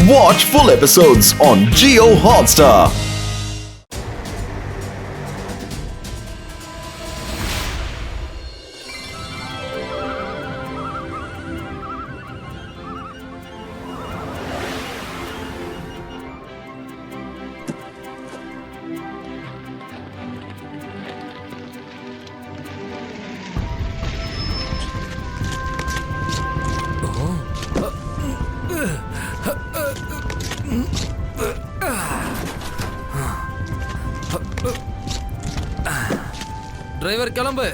Watch full episodes on Jio Hotstar. Driver கிளம்பு.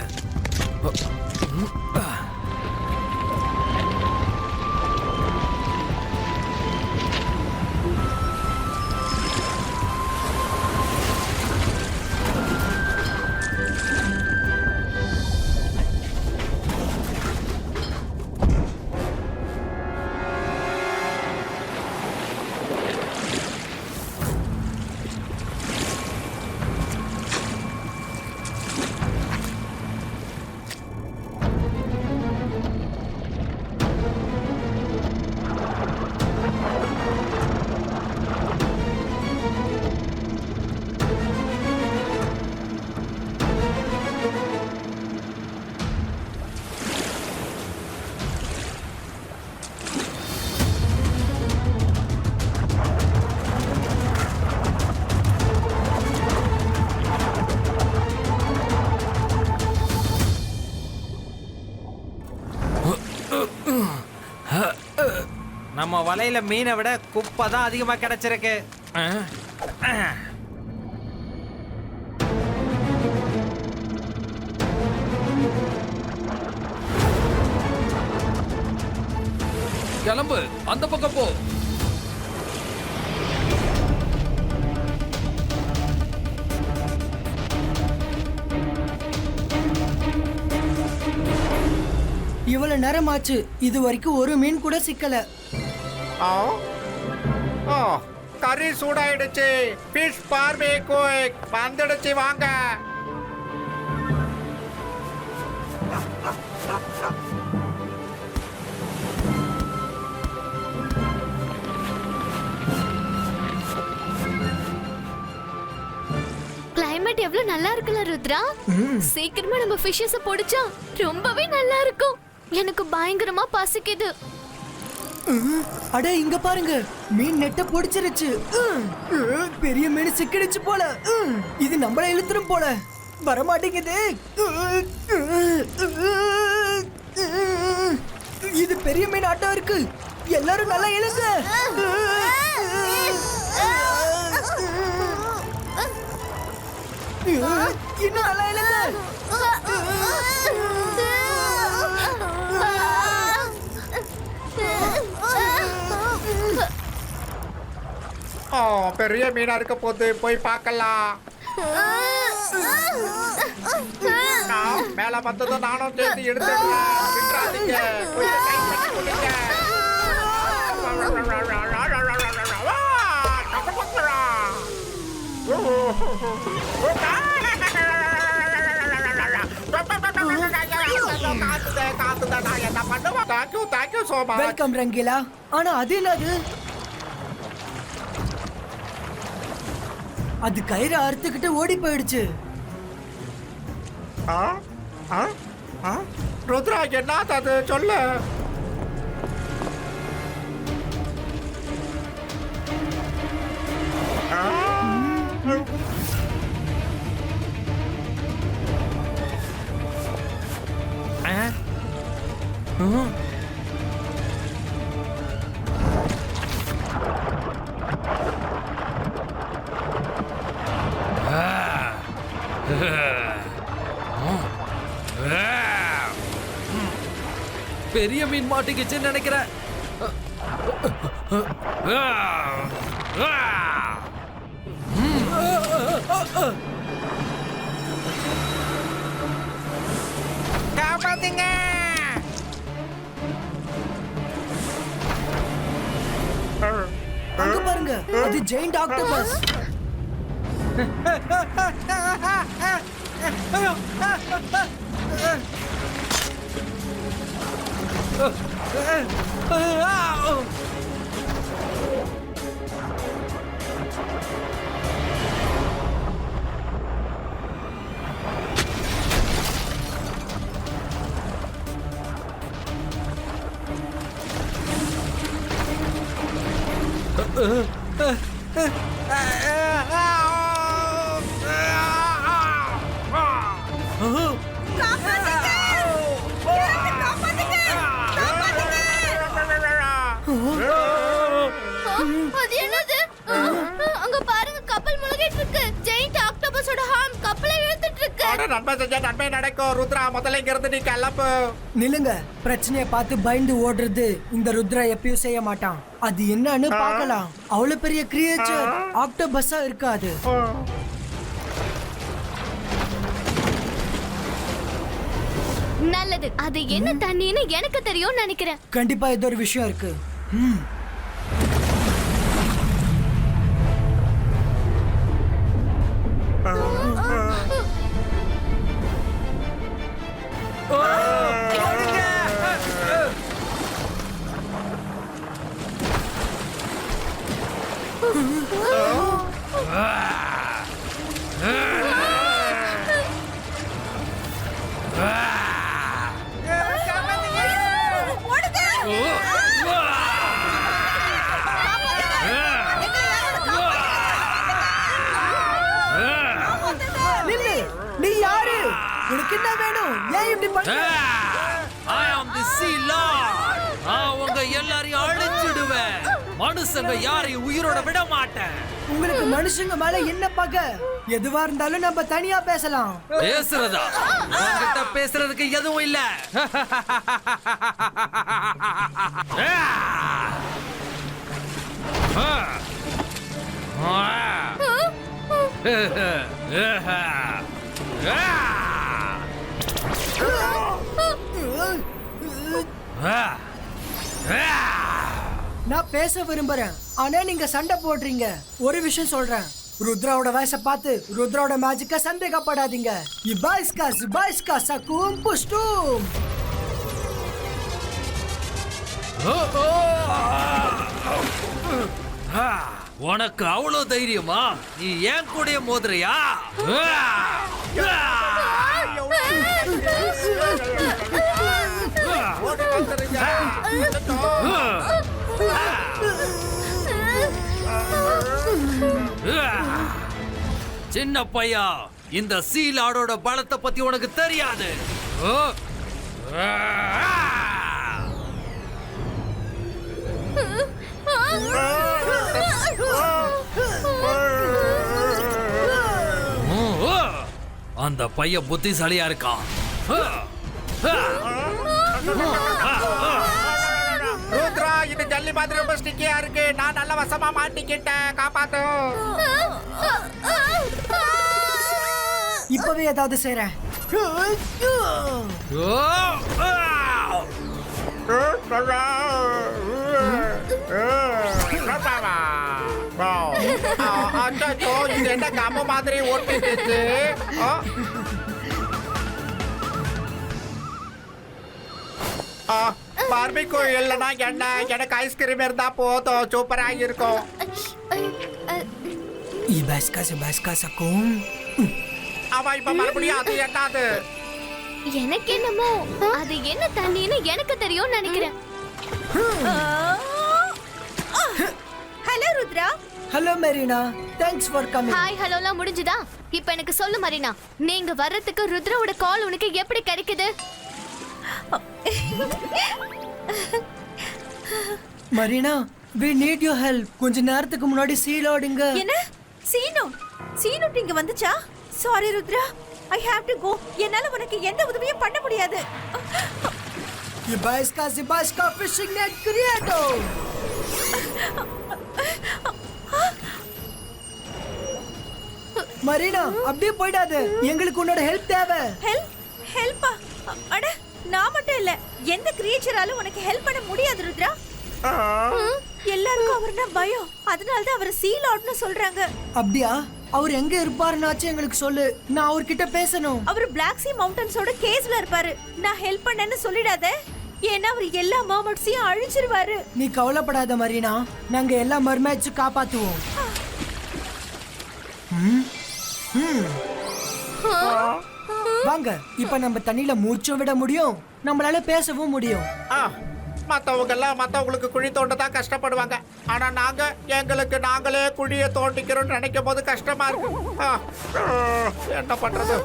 நம்ம வலையில மீனை விட குப்பை தான் அதிகமா கிடைச்சிருக்கு. கிளம்பு, அந்த பக்கம் போ. இவ்வளவு நேரம் ஆச்சு, இது வரைக்கும் ஒரு மீன் கூட சிக்கல. கறி சூடாயிடுச்சு. ஃபிஷ் பார்பேக்யூ வந்துடுச்சு, வாங்க. கிளைமேட் எவ்வளவு நல்லா இருக்குல்ல ருத்ரா. சீக்கிரமா நம்ம ஃபிஷஸ் பொடிச்சா ரொம்பவே நல்லா இருக்கும். எனக்கு பயங்கரமா பசிக்குது. அட இங்க பாருங்க, மீன் நெட்ட பொடிச்சிருச்சு. பெரிய மீன் சிக்கிடுச்சு போல. இது நம்மள இழுத்துரும் போல. வரமாட்டேங்குது. இது பெரிய மீன் ஆட்டம் இருக்கு. எல்லாரும் நல்லா இழுங்க. இன்னும் நல்லா இழுங்க. பெரிய மீனா இருக்க போது, போய் பார்க்கலாம். மேல வந்ததும் நானும் சேர்த்து எடுத்துடலாம். விட்டுறாதீங்க. கொஞ்சம் டைம் பண்ணி கொடுங்க. வெல்கம் ரங்கீலா. ஆனா அது என்னது? அது கயிறு அறுத்துக்கிட்டு ஓடி போயிடுச்சு. ருத்ரா, என்ன அது சொல்லு. பெரிய மீன் மாட்டிக்கிச்சுன்னு நினைக்கிறேன். காப்பாத்துங்க. அங்க பாருங்க, அது ஜெயிண்ட் ஆக்டோபஸ். அது என்னது? அங்க பாருங்க, கப்பல் முழுகிட்டு இருக்கு. ஜெயிண்ட் ஆக்டோபஸோட ஹார்ம் கப்பலை இழுத்துட்டு இருக்கு. நன்மை செஞ்சா நன்மை நடக்கும். ருத்ரா, முதல்ல இங்க இருந்து நீ கிளம்பு. நில்லுங்க. பிரச்சனைய பார்த்து பயந்து ஓடுறது இந்த ருத்ரா எப்பயும் செய்ய மாட்டான். அது என்னன்னு பார்க்கலாம். அவ்வளவு பெரிய கிரியேச்சர் ஆக்டோபஸா இருக்காது. நல்லது. அது என்ன தண்ணின்னு எனக்கு தெரியும்னு நினைக்கிறேன். கண்டிப்பா ஏதோ ஒரு விஷயம் இருக்கு. நில்லு. நீ யாரு? உனக்கு என்ன வேணும்? ஏன் இப்படி பண்ற? I am the sea lord. நான் உங்க எல்லாரையும் அழிச்சிடுவேன். மனுஷங்க யாரையும் உயிரோட விட மாட்டேன். உங்களுக்கு மனுஷங்க மேல என்ன பகை? எதுவா இருந்தாலும் நம்ம தனியா பேசலாம். பேசுறதா? உன்கிட்ட பேசுறதுக்கு எதுவும் இல்ல. நான் பேச விரும்புறேன், ஆனா நீங்க சண்டை போடுறீங்க. ஒரு விஷயம் சொல்றேன், ருத்ராவோட வயசை பார்த்து ருத்ராவோட மேஜிக்க சந்தேகப்படாதீங்க. இபாய்ஸ்கா சக்கும் புஷ்டும். உனக்கு அவ்வளவு தைரியமா? நீ ஏன் கூட மோதுறியா? ஓடி வந்துருங்க. சின்ன பையா, இந்த சீலாடோட பலத்தை பத்தி உனக்கு தெரியாது. அந்த பையன் புத்திசாலியா இருக்கான். ருத்ரா, இது ஜல்லி மாதிரி ரொம்ப ஸ்டிக்கியா இருக்கு. நான் நல்ல வசமா மாட்டிக்கிட்டேன். காப்பாத்து. இப்பவே ஏதாவது செய்றேன். அச்சோ, இது என்ன கம்ம மாதிரி ஓட்டிட்டு? பார்பிக்யூ இல்லைன்னா என்ன? எனக்கு ஐஸ்கிரீம் இருந்தா போதும், சூப்பரா இருக்கும். இபாய்ஸ்கா சக்கும். அவன் இப்ப மறுபடியும் அது என்னது? எனக்கு என்னமோ அது என்ன தண்ணின்னு எனக்கு தெரியும்னு நினைக்கிறேன். Hello Rudra. Hello Marina, thanks for coming. Hi ஹலோலாம் முடிஞ்சுதா? இப்போ எனக்கு சொல்லு மரினா, நீங்க வர்றதுக்கு ருத்ராவோட கால் உனக்கு எப்படி கிடைக்குது? Marina, we need your help. கொஞ்ச நேரத்துக்கு முன்னாடி சீலோடுங்க. என்ன? சீனு இங்க வந்துச்சா? Sorry Rudra, I have to go. என்னால உனக்கு எந்த உதவியும் பண்ண முடியாது. இபாய்ஸ்கா ஃபிஷிங் நெட் கிரியேட்டோ. மரினா, அப்படியே போய்டாத. எங்களுக்கு உன்னோட ஹெல்ப் தேவை. ஹெல்ப்பா? அட, நான் மட்டும் இல்ல, எந்த கிரியேச்சராலும் உனக்கு ஹெல்ப் பண்ண முடியாது ருத்ரா. எல்லாருக்கும் அவர்னா பயம். அதனால தான் அவர் சீ லார்ட்னு சொல்றாங்க. அப்படியா? அவர் எங்க இருப்பாருனாச்சும் எங்களுக்கு சொல்லு. நான் அவர்கிட்ட பேசணும். அவர் பிளாக் சி மவுண்டன்ஸோட கேஸ்ல இருப்பாரு. நான் ஹெல்ப் பண்ணேன்னு சொல்லிடாத, ஏன்னா அவர் எல்லா மர்மட்ஸையும் அழிச்சிருவாரு. நீ கவலைப்படாத மரினா, நாங்க எல்லா மர்மேட்ஸும் காப்பாத்துவோம். வாங்க, இப்ப நம்ம தண்ணியில மூச்சும் விட முடியும், நம்மளால பேசவும் முடியும். மத்தவங்க எல்லாம் மத்தவங்களுக்கு குழி தோண்ட தான் கஷ்டப்படுவாங்க. ஆனா நாங்க எங்களுக்கு நாங்களே குழியை தோண்டிக்கிறோம்னு நினைக்கும் போது கஷ்டமா இருக்கு. என்ன பண்றது?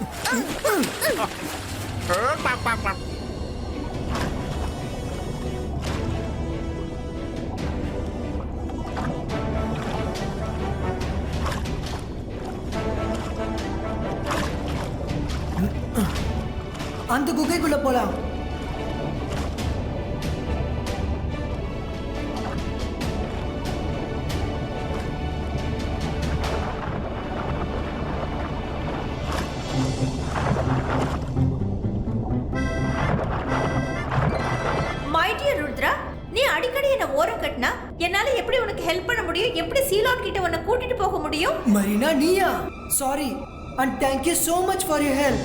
அந்த குகைக்குள்ள போலாம். மை டியர் ருத்ரா, நீ அடிக்கடி என்ன ஓரம் கட்டினா என்னால எப்படி உனக்கு ஹெல்ப் பண்ண முடியும்? எப்படி சீலாட் கிட்ட உன்னை கூட்டிட்டு போக முடியும்? மரீனா நீயா? Sorry and thank you so much for your help.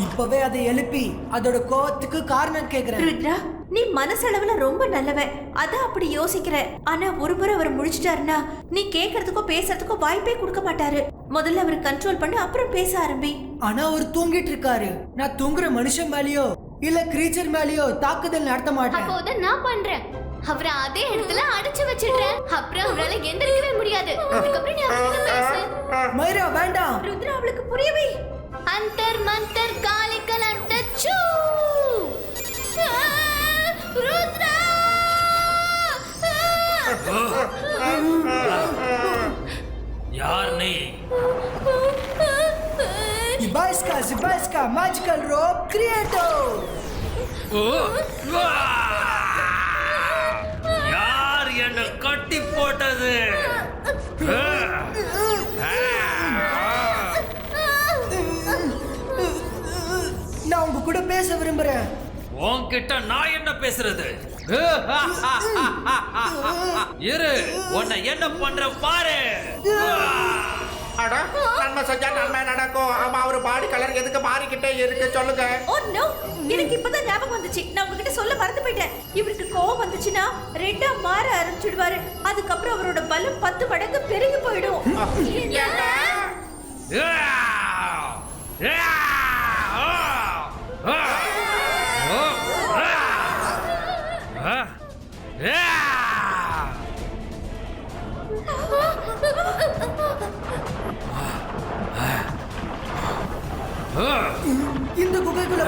இப்பவே அதை எழுப்பி அதோட கோவத்துக்கு காரணம் கேக்குறேன். ருத்ரா, நீ மனசளவுல ரொம்ப நல்லவன், அதான் அப்படி யோசிக்கிற. ஆனா ஒரு முறை அவர் முடிச்சிட்டாருன்னா நீ கேட்கறதுக்கோ பேசுறதுக்கோ வாய்ப்பே கொடுக்க மாட்டாரு. முதல்ல அவர் கண்ட்ரோல் பண்ணி அப்புறம் பேச ஆரம்பி. ஆனா அவர் தூங்கிட்டு இருக்காரு. நான் தூங்குற மனுஷன் மேலயோ இல்ல கிரீச்சர் மேலயோ தாக்குதல் நடத்த மாட்டேன். அப்போத நான் பண்றேன். அவரை அதே இடத்துல அடிச்சு வச்சிடுறேன். அப்புறம் அவரால எந்திரிக்கவே முடியாது. அதுக்கப்புறம் நீ அவர்கிட்ட பேசு. மைரா வேண்டாம். ருத்ரா, அவளுக்கு புரியவே. அந்தர் மந்தர் காலிக்கல் அந்தச்சு. ருத்ரா! யார் நீ? Zibaiska magical rope creator. யார் என்ன கட்டி போட்டது? நான் உங்க கூட பேச விரும்புறேன். உன்கிட்ட நான் என்ன பேசுறது? இரு, உன்னை என்ன பண்ற பாரு. அட, நன்மை செஞ்சா நன்மை நடக்கும். ஆமா, அவரு பாடி கலர் எதுக்கு மாறிக்கிட்டே இருக்கு சொல்லுங்க. ஓ நோ, எனக்கு இப்பதான் ஞாபகம் வந்துச்சு. நான் உங்ககிட்ட சொல்ல மறந்து போயிட்டேன். இவருக்கு கோவம் வந்துச்சுன்னா ரெட்டா மாற ஆரம்பிச்சிடுவாரு. அதுக்கப்புறம் அவரோட பலம் 10 மடங்கு பெருகி போயிடும். இந்த குகைக்குள்ள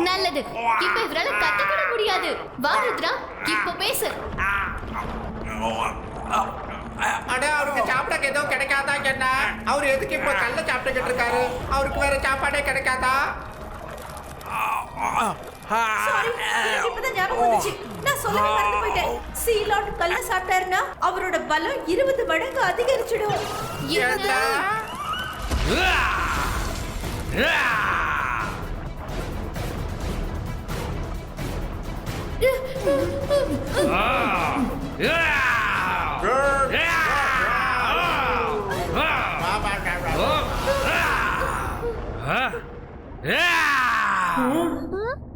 நல்லது. இப்ப இவரால கத்துக்கூட முடியாது. வா ருத்ரா, இப்ப பேசு. அட, அவருக்கு சாப்பிட எதுவும் கிடைக்காதா என்ன? அவரு எதுக்கு இப்ப கல்ல சாப்பிட்டுக்கிட்டு இருக்காரு? அவருக்கு வேற சாப்பாடே கிடைக்காதா? சாரி, எனக்கு இப்பதான் ஞாபகம் வந்துச்சு. நான் சொல்லவே மறந்து போயிட்டேன். சீலாட் கல்ல சாப்பிட்டாருன்னா அவரோட பலம் 20 மடங்கு அதிகரிச்சிடும். என்ன?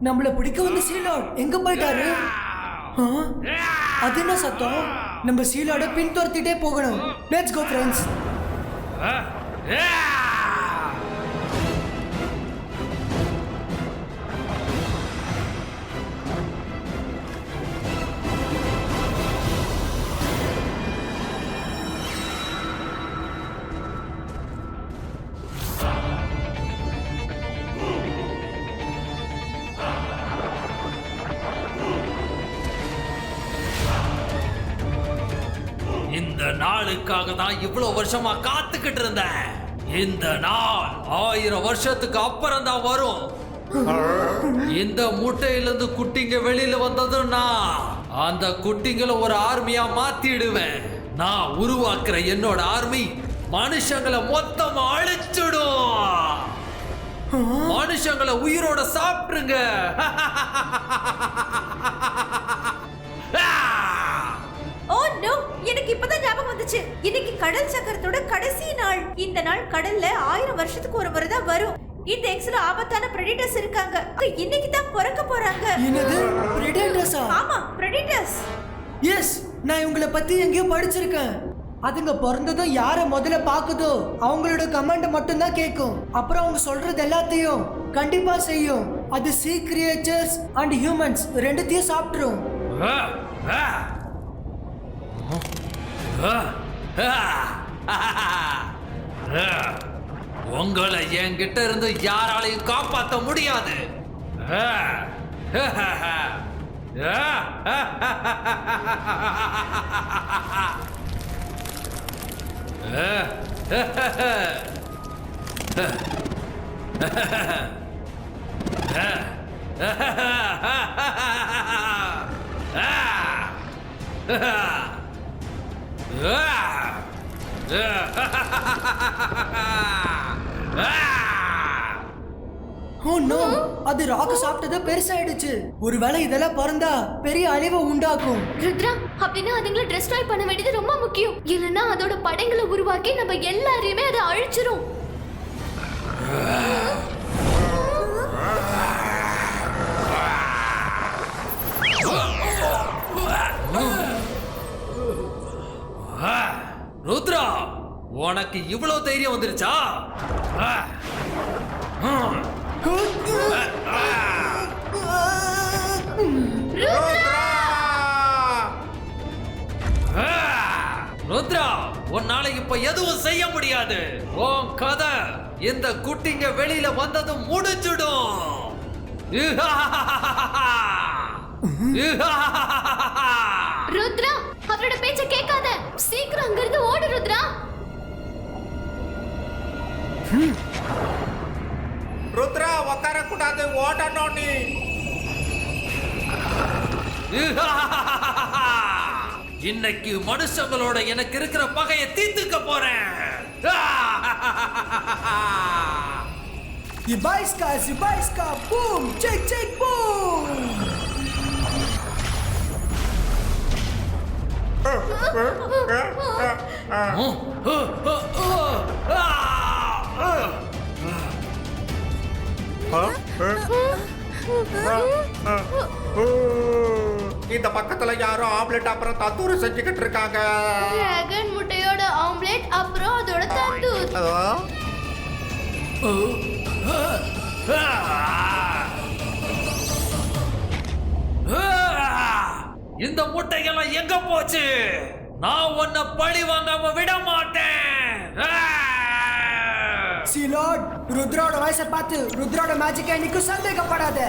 நம்மள பிடிக்க வந்த சீலாட் எங்க போயிட்டாரு? அது என்ன சத்தம்? நம்ம சீலாட பின்தொடர்த்திட்டே போகணும். Let's go friends. இந்த நாளுக்காக தான் இவ்வளவு வருஷமா காத்துக்கிட்டு இருந்தேன். இந்த நாள் 1000 வருஷத்துக்கு அப்புறம் தான் வரும். இந்த முட்டையிலிருந்து குட்டிங்க வெளியில வந்ததுன்னா அந்த குட்டிங்களை ஒரு ஆர்மியா மாத்திடுவேன். நான் உருவாக்குற என்னோட ஆர்மி மனுஷங்களை மொத்தமா அழிச்சிடும். மனுஷங்களை உயிரோட சாப்பிட்டுருங்க. ஓ நோ, எனக்கு இப்பதான் ஞாபகம் வந்துச்சு. ஆரம்பிச்சு. இன்னைக்கு கடல் சக்கரத்தோட கடைசி நாள். இந்த நாள் கடல்ல 1000 வருஷத்துக்கு ஒரு முறை தான் வரும். இந்த எக்ஸ்ல ஆபத்தான பிரெடிட்டர்ஸ் இருக்காங்க. இன்னைக்கு தான் பிறக்க போறாங்க. என்னது பிரெடேட்டர்ஸா? ஆமா, பிரெடிட்டர்ஸ். எஸ், நான் இவங்கள பத்தி எங்கேயோ படிச்சிருக்கேன். அதுங்க பிறந்ததும் யாரை முதல்ல பாக்குதோ அவங்களோட கமாண்ட் மட்டும் தான் கேட்கும். அப்புறம் அவங்க சொல்றது எல்லாத்தையும் கண்டிப்பா செய்யும். அது சீ கிரியேச்சர்ஸ் அண்ட் ஹியூமன்ஸ் ரெண்டுத்தையும் சாப்பிட்டுரும். உங்களை என்கிட்ட இருந்து யாராலையும் காப்பாற்ற முடியாது. ஓ நோ, அது ராக்கு சாப்பிட்டது பெருசாயிடுச்சு. ஒருவேளை இதெல்லாம் பறந்தா பெரிய அழிவை உண்டாக்கும். ருத்ரா, அப்படின்னா அதுங்களை டிஸ்ட்ராய் பண்ண வேண்டியது ரொம்ப முக்கியம். இல்லைன்னா அதோட படங்களை உருவாக்கி நம்ம எல்லாரையுமே அதை அழிச்சிரும். ருத்ரா, உனக்கு இவ்வளவு தைரியம் வந்துருச்சா? ருத்ரா, உன்னால இப்ப எதுவும் செய்ய முடியாது. உன் கதை இந்த குட்டிங்க வெளியில வந்ததும் முடிஞ்சிடும். ருத்ரா, அவரோட பேச்ச கேட்காத. சீக்கிரம் அங்கிருந்து ஓடு ருத்ரா. ருத்ரா, உட்கார கூடாது, ஓடணும் நீ. இன்னைக்கு மனுஷங்களோட எனக்கு இருக்கிற பகையை தீர்த்துக்க போறேன். இபாய்ஸ்கா பூம் செக் செக் பூம். இந்த பக்கத்துல யாரோ ஆம்லெட் அப்புறம் தந்தூரி செஞ்சுக்கிட்டு இருக்காங்க. டிராகன் முட்டையோட ஆம்லெட் அப்புறம் அதோட தந்தூர். இந்த முட்டைகள்லாம் எங்க போச்சு? நான் உன்னை பழி வாங்காம விட மாட்டேன். சீலாட், ருத்ராவோட வயசை பார்த்து ருத்ராவோட மேஜிக் என்னைக்கும் சந்தேகப்படாத.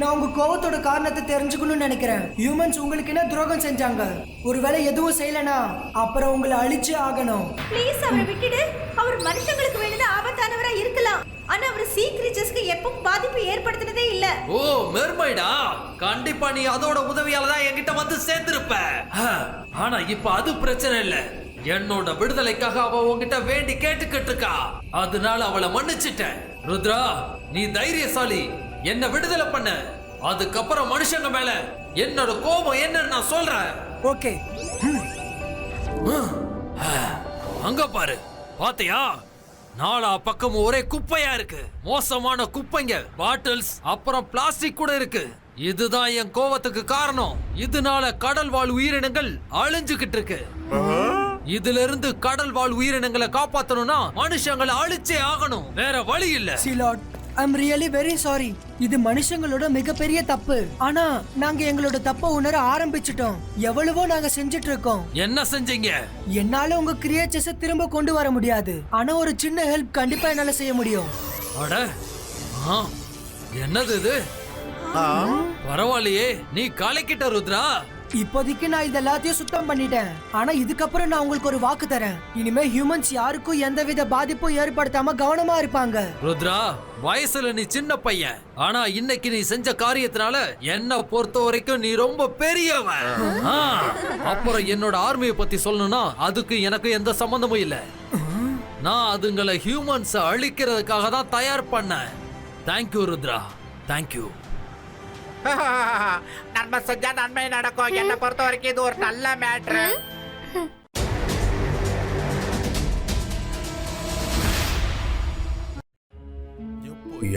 நான் உங்க கோவத்தோட காரணத்தை தெரிஞ்சுக்கணும்னு நினைக்கிறேன். ஹியூமன்ஸ் உங்களுக்கு என்ன துரோகம் செஞ்சாங்க? ஒருவேளை எதுவும் செய்யலனா அப்புறம் உங்களை அழிச்சு ஆகணும். ப்ளீஸ் அவரை விட்டுடு. அவர் மனுஷங்களுக்கு வேணும்னா ஆபத்தானவரா இருக்கலாம். ஆனா அவர் சீ கிரீச்சர்ஸ்க்கு எப்பவும் பாதிப்பு ஏற்படுத்தினதே இல்ல. ஓ மெர்மைடா, கண்டிப்பா நீ அதோட உதவியால தான் என்கிட்ட வந்து சேர்ந்திருப்ப. ஆனா இப்ப அது பிரச்சனை இல்ல. என்னோட விடுதலைக்காக அவ உன்கிட்ட வேண்டி கேட்டுக்கிட்டு இருக்கா. அதனால அவளை மன்னிச்சிட்டேன். ருத்ரா, நீ தைரியசாலி. என்ன விடுதலை பண்ண. அதுக்கப்புறம் மனுஷங்க மேல என்னோட கோபம் என்னன்னு நான் சொல்றேன். ஓகே. அங்க பாரு, பாத்தியா? நாலா பக்கம் ஒரே குப்பையா இருக்கு. மோசமான குப்பைங்க, பாட்டில்ஸ் அப்புறம் பிளாஸ்டிக் கூட இருக்கு. இதுதான் என் கோவத்துக்கு காரணம். இதனால கடல் வாழ் உயிரினங்கள் அழிஞ்சுகிட்டு இருக்கு. இதுல இருந்து கடல் வாழ் உயிரினங்களை காப்பாத்தணும்னா மனுஷங்களை அழிச்சே ஆகணும். வேற வழி இல்ல. Silat, I'm really very sorry. இது மனுஷங்களோட மிகப்பெரிய தப்பு. ஆனா நாங்க எங்களோட தப்ப உணர ஆரம்பிச்சிட்டோம். எவ்வளவோ நாங்க செஞ்சிட்டு இருக்கோம். என்ன செஞ்சீங்க? என்னால உங்க கிரியேச்சர்ஸ திரும்ப கொண்டு வர முடியாது. ஆனா ஒரு சின்ன ஹெல்ப் கண்டிப்பா என்னால செய்ய முடியும். அட, என்னது இது? பரவாயில்லையே, நீ கலக்கிட்ட ருத்ரா. இப்போதைக்கு நான் இது எல்லாத்தையும் சுத்தம் பண்ணிட்டேன். ஆனா இதுக்கப்புறம் நான் உங்களுக்கு ஒரு வாக்கு தரேன். இனிமே ஹியூமன்ஸ் யாருக்கும் எந்தவித பாதிப்பும் ஏற்படுத்தாம கவனமா இருப்பாங்க. ருத்ரா, வயசுல நீ சின்ன பையன், ஆனா இன்னைக்கு நீ செஞ்ச காரியத்தினால என்ன பொறுத்த வரைக்கும் நீ ரொம்ப பெரியவன். அப்புறம் என்னோட ஆர்மியை பத்தி சொல்லணும்னா அதுக்கு எனக்கு எந்த சம்பந்தமும் இல்ல. நான் அதுங்களை ஹியூமன்ஸ் அழிக்கிறதுக்காக தான் தயார் பண்ணேன். Thank you Rudra, thank you. நன்மை செஞ்சா நன்மை நடக்கும். என்ன பொறுத்த வரைக்கும் இது ஒரு நல்ல மேட்ரு.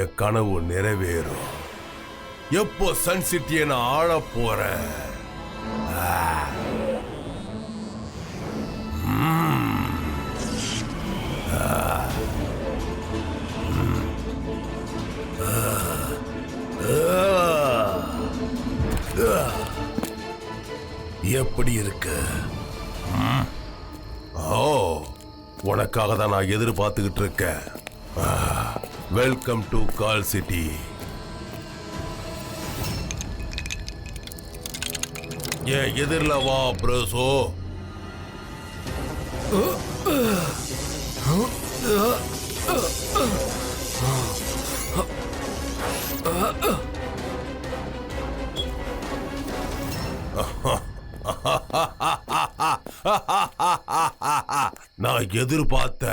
என் கனவு நிறைவேறும். எப்போ சன் சிட்டியை நான் ஆள போறேன். எப்படி இருக்கு? ஓ, உனக்காக தான் நான் எதிர்பார்த்துக்கிட்டு இருக்கேன். Welcome to call city. ஏன் எதிரில் வா ப்ரோசோ. நான் எதிர்பார்த்த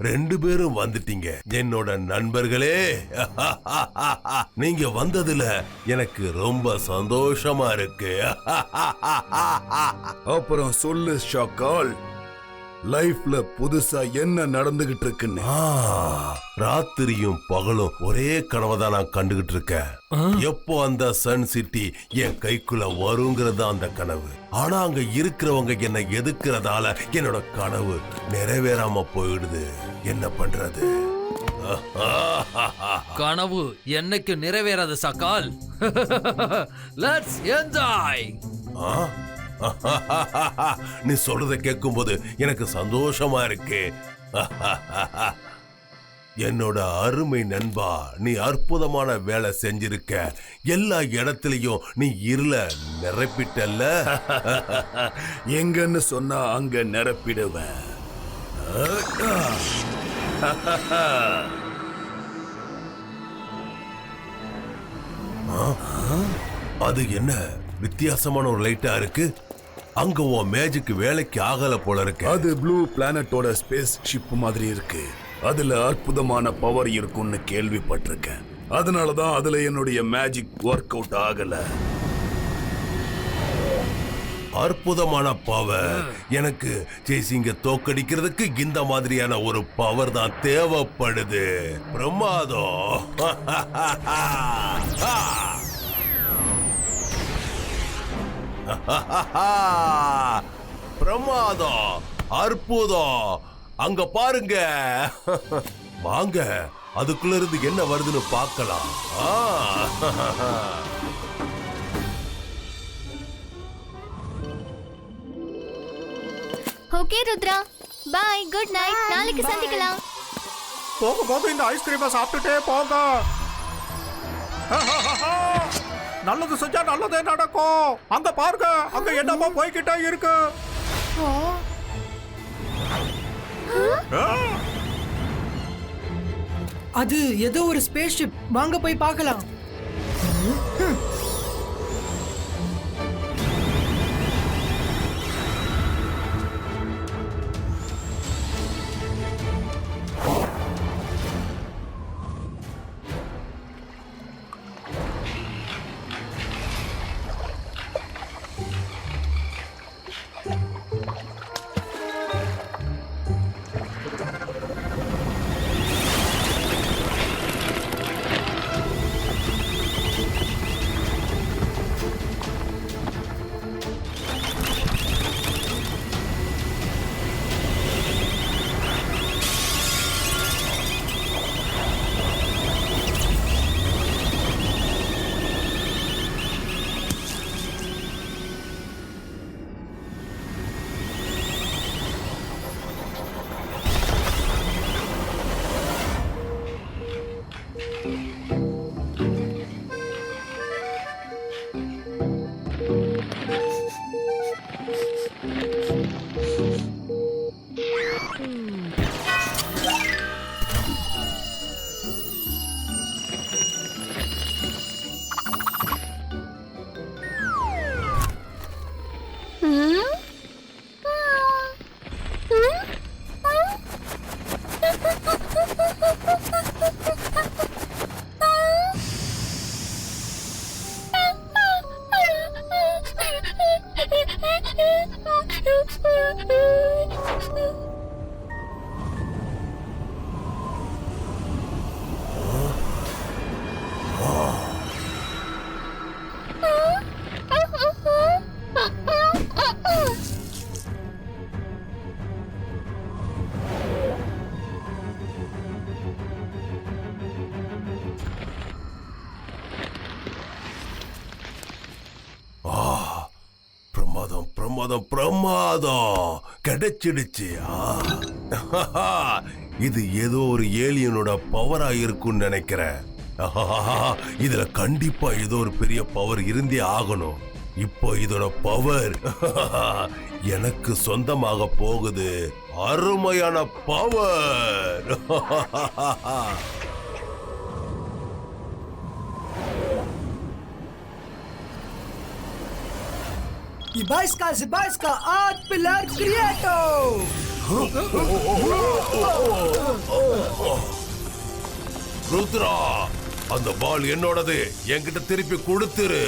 2 பேரும் வந்துட்டீங்க என்னோட நண்பர்களே. நீங்க வந்ததுல எனக்கு ரொம்ப சந்தோஷமா இருக்கு. அப்புறம் சொல்லு ஷாக்கால், லைஃப்ல புதுசா என்ன நடந்துகிட்டு இருக்குன்னு. ராத்திரியும் பகலும் ஒரே கனவை தான் நான் கண்டுகிட்டு இருக்கேன். எப்போ அந்த சன் சிட்டி என் கைக்குள்ள வருங்கிறது அந்த கனவு. ஆனா அங்க இருக்கிறவங்க என்னை எதுக்குறதால என்னோட கனவு நிறைவேறாம போயிடுது. என்ன பண்றது? கனவு என்னைக்கு நிறைவேறாது சக்கால். Let's enjoy. நீ சொல்றத கேட்கும் போது எனக்கு சந்தோஷமா இருக்கு. என்னோட அருமை நண்பா, நீ அற்புதமான வேலை செஞ்சிருக்க. எல்லா இடத்துலயும் நீ இருள நிரப்பிட்டல்ல. எங்கன்னு சொன்னா அங்க நிரப்பிடுவேன். அது என்ன வித்தியாசமான ஒரு லைட்டா இருக்கு? அங்க உன் மேஜிக் வேலைக்கு ஆகல போல இருக்கு. அது ப்ளூ பிளானட்டோட ஸ்பேஸ் ஷிப் மாதிரி இருக்கு. அதுல அற்புதமான பவர் இருக்கும்னு கேள்விப்பட்டிருக்கேன். அதனாலதான் அதுல என்னுடைய மேஜிக் ஒர்க் அவுட் ஆகல. அற்புதமான பவர். எனக்கு சேசிங்க தோக்கடிக்கிறதுக்கு இந்த மாதிரியான ஒரு பவர் தான் தேவைப்படுது. பிரமாதம். பிரமாதம், அற்புதம். அங்க பாருங்க. வாங்க, அதுக்குள்ள இருந்து என்ன வருதுன்னு பார்க்கலாம். Okay Rudra, bye, good night. நாளைக்கு சந்திக்கலாம். போகும்போது இந்த ஐஸ்கிரீமை சாப்பிட்டுட்டே போங்க. நல்லது செஞ்சா நல்லதே நடக்கும். அங்க பாருங்க, அங்க என்னமோ போய்கிட்டே இருக்கு. அது ஏதோ ஒரு ஸ்பேஸ் ஷிப். வாங்க போய் பார்க்கலாம். பிரமாதம் பிரமாதம் கிடைச்சிடுச்சு. இது ஏதோ ஒரு ஏலியனோட பவரா இருக்கும்னு நினைக்கிறேன். இதுல கண்டிப்பா ஏதோ ஒரு பெரிய பவர் இருந்தே ஆகணும். இப்போ இதோட பவர் எனக்கு சொந்தமாக போகுது. அருமையான power. Ibaiska, Art Pillar Creato! Rudra, அந்த பால் என்னோடது. என்கிட்ட திருப்பி கொடுத்துரு.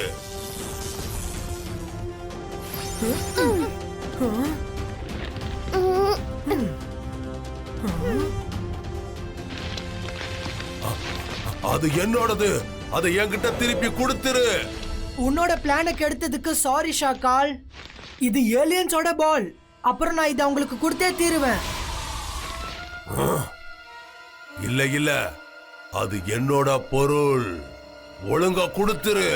அது என்னோடது. அதை என்கிட்ட திருப்பி கொடுத்துரு. உன்னோட பிளானை கெடுத்ததுக்கு சாரி ஷாக்கால். இது ஏலியன்ஸோட பால். அப்புறம் நான் இதை உங்களுக்கு கொடுத்தே தீருவேன். இல்ல இல்ல, அது என்னோட பொருள். ஒழுங்கா கொடுத்துரு.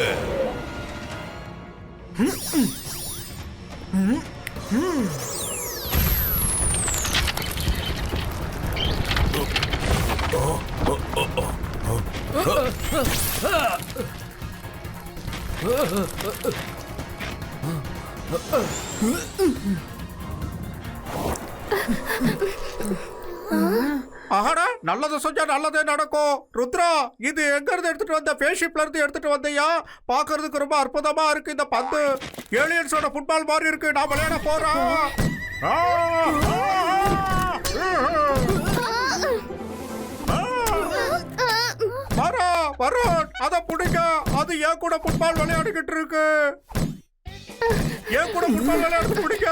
ஆஹாடா, நல்லது செஞ்சா நல்லதே நடக்கும். ருத்ரா, இது எங்க இருந்து எடுத்துட்டு வந்த? ஃபேஷிப்ல இருந்து எடுத்துட்டு வந்தியா? பாக்குறதுக்கு ரொம்ப அற்புதமா இருக்கு இந்த பந்து. ஏலியன்ஸோட ஃபுட்பால் மாதிரி இருக்கு. நான் விளையாட போறேன். வரும், அத புடிங்க. அது ஏன் கூட ஃபுட்பால் விளையாடிக்கிட்டு இருக்கு. ஏன் கூட ஃபுட்பால் விளையாடுறது பிடிக்க.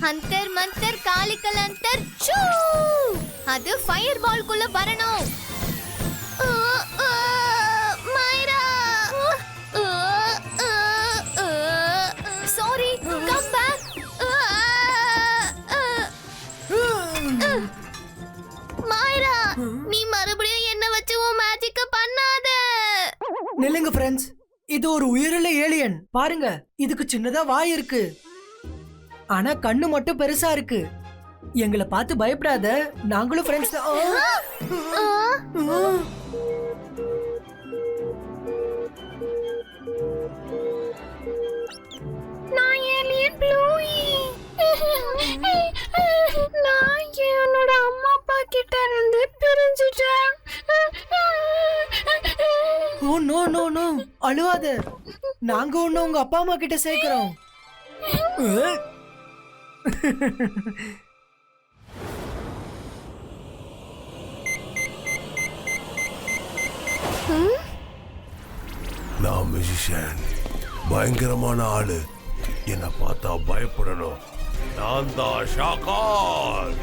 அந்தர் மந்தர் காலிக்கல் அந்தர் சூ. அது ஃபயர் பால்குள்ள வரணும். மைரா, சாரி, கம் பேக். மைரா, நீ மறுபடியும் என்ன வச்சு உன் மேஜிக்க பண்ணாத. நில்லுங்க ஃப்ரெண்ட்ஸ், இது ஒரு உயிருள்ள ஏலியன். பாருங்க, இதுக்கு சின்னதா வாய் இருக்கு, ஆனா கண்ணு மட்டும் பெருசா இருக்கு. எங்களை பார்த்து பயப்படாத, நாங்களும் ஃப்ரெண்ட்ஸ் தான். நான் ஏலியன் ப்ளூயி. நான் என்னோட அம்மா அப்பா கிட்ட இருந்து பிரிஞ்சுட்டேன். ஓ நோ நோ நோ, அழுவாத. நாங்க ஒண்ணு உங்க அப்பா அம்மா கிட்ட சேர்க்கிறோம். நான் மியூசிஷியன், பயங்கரமான ஆளு. என்ன பார்த்தா பயப்படணும். நான் தான் ஷாக்கால்.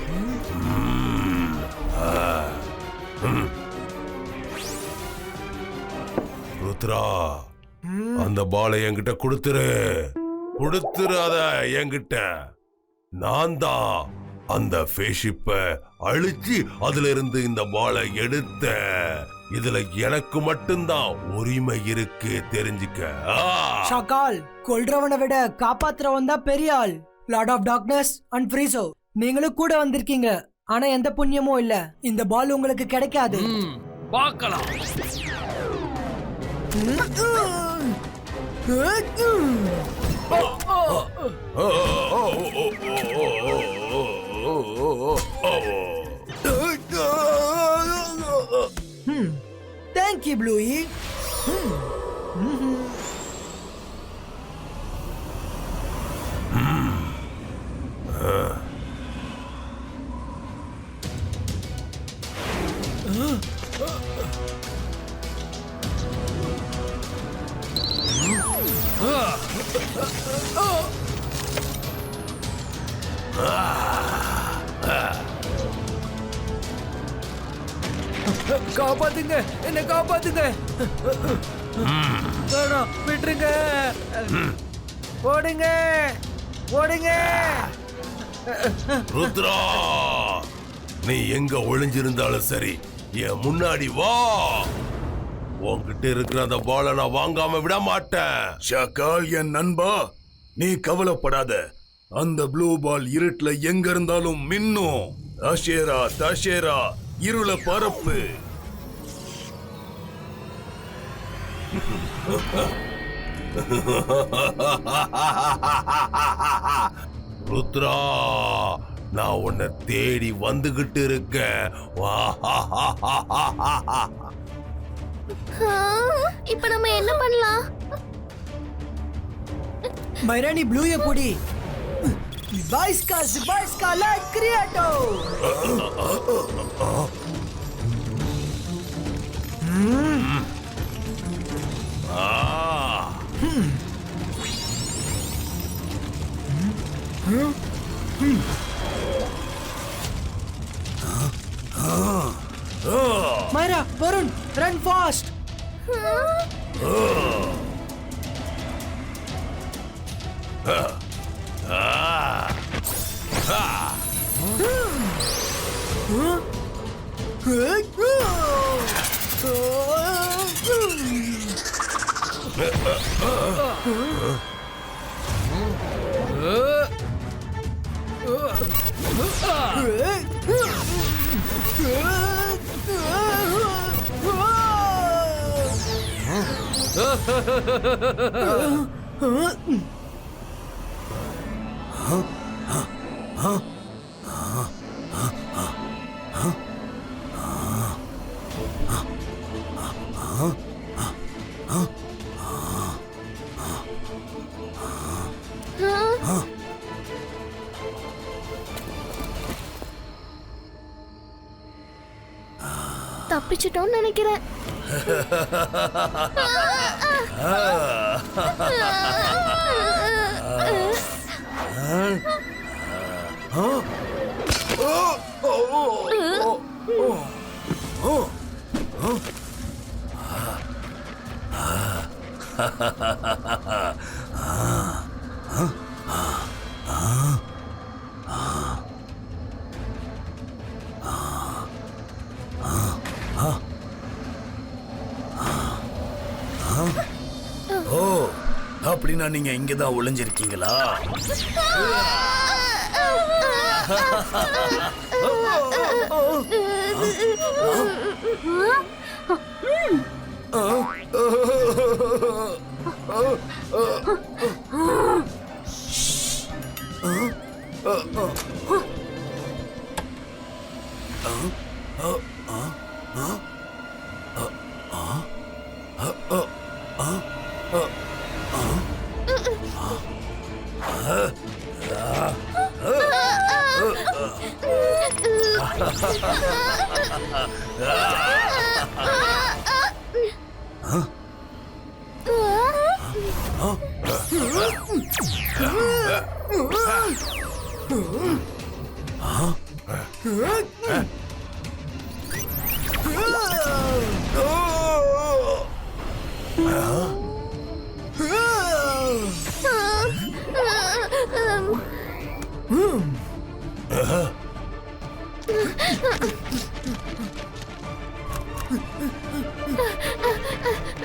ருத்ரா, அந்த பாலை என்கிட்ட கொடுத்துரு. அத என்கிட்ட. நான் தான் அந்த ஃபேஷிப்ப அழிச்சு அதுல இருந்து இந்த பாலை எடுத்த. இதுல எனக்கு மட்டும்தான் உரிமை இருக்கு, தெரிஞ்சுக்க. ஷாக்கால், கொல்றவனை விட காப்பாத்துறவன் தான் பெரிய ஆள். லார்ட் ஆஃப் டார்க்னஸ் அண்ட் ஃப்ரீசோ, நீங்களும் கூட வந்திருக்கீங்க. ஆனா எந்த புண்ணியமும் இல்ல. இந்த பால் உங்களுக்கு கிடைக்காது. பார்க்கலாம். Thank you, Bluey. காப்பாத்துங்க, என்ன காப்பாத்துங்க. வேணாம், விட்டுருங்க. ஓடுங்க, ஓடுங்க. ருத்ரா, நீ எங்க ஒளிஞ்சிருந்தாலும் சரி, என் முன்னாடி வா. உன்கிட்ட இருக்கிற அந்த பாலை நான் வாங்காம விட மாட்டேன். ஷாக்கால் என் நண்பா, நீ கவலைப்படாத. அந்த ப்ளூ பால் இருட்டுல எங்க இருந்தாலும் மின்னும். தஷேரா தஷேரா, இருள பரப்பு. ருத்ரா, நான் உன்னை தேடி வந்துகிட்டு இருக்கேன். இப்ப நம்ம என்ன பண்ணலாம்? மைரானி ப்ளூய பொடி. பாய்ஸ்கா லைட் கிரியேட்டோ. மைரா, Varun, run fast. தப்பிச்சிட்டோம்னு நினைக்கிறேன். ஓ, அப்படின்னா நீங்க இங்கதான் ஒளிஞ்சிருக்கீங்களா?